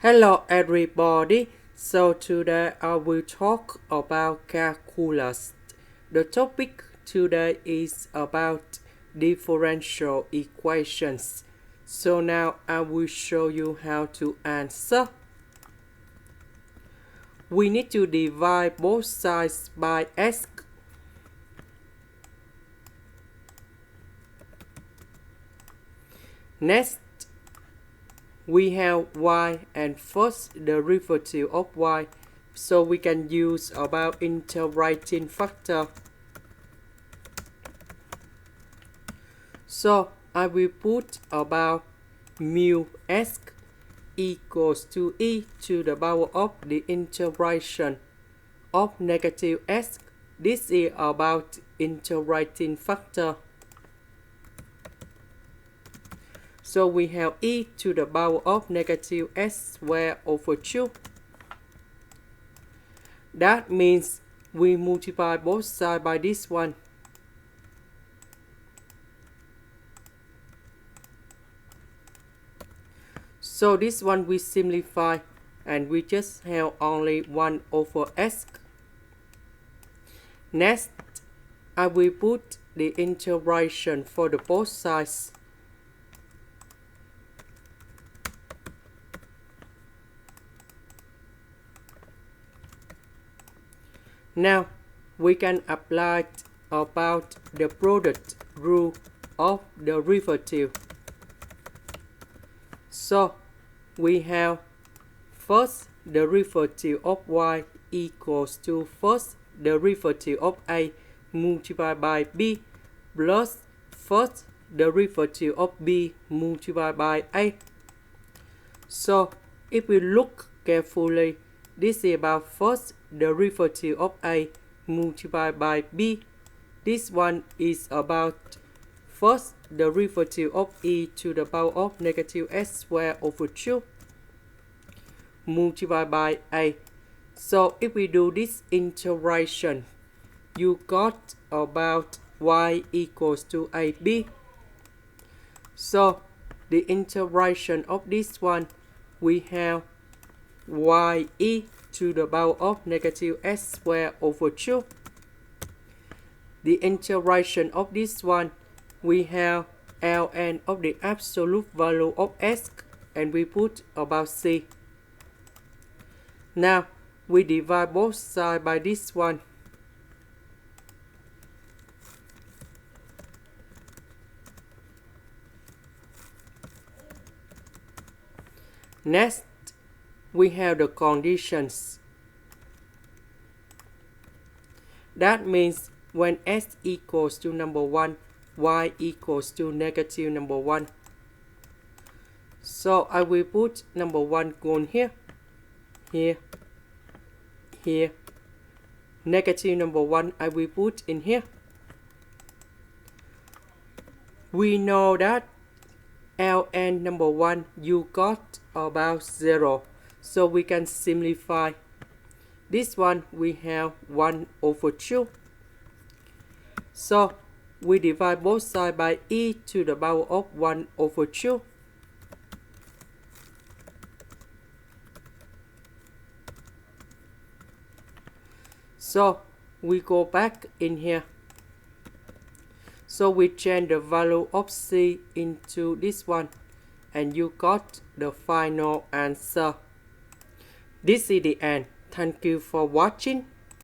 Hello everybody, so today I will talk about calculus. The topic today is about differential equations. So now I will show you how to answer. We need to divide both sides by s. Next, we have y and first derivative of y, so we can use about integrating factor. So I will put about mu s equals to e to the power of the integration of negative s. This is about integrating factor. So we have e to the power of negative s squared over 2. That means we multiply both sides by this one. So this one we simplify and we just have only 1 over s. Next, I will put the integration for the both sides. Now, we can apply about the product rule of derivative. So, we have first derivative of y equals to first derivative of a multiplied by b plus first derivative of b multiplied by a. So, if we look carefully, this is about first derivative of a multiplied by b. This one is about first derivative of e to the power of negative s squared over 2 multiplied by a. So if we do this integration, you got about y equals to ab. So the integration of this one, we have ye to the power of negative s squared over 2. The integration of this one, we have ln of the absolute value of s, and we put about c. Now, we divide both sides by this one. Next, we have the conditions. That means when s equals to number 1, y equals to negative number 1. So I will put number 1 going here, here, here. Negative number 1 I will put in here. We know that ln number 1 you got about 0. So we can simplify. This one we have 1 over 2. So we divide both sides by e to the power of 1 over 2. So we go back in here. So we change the value of c into this one, and you got the final answer. This is the end. Thank you for watching.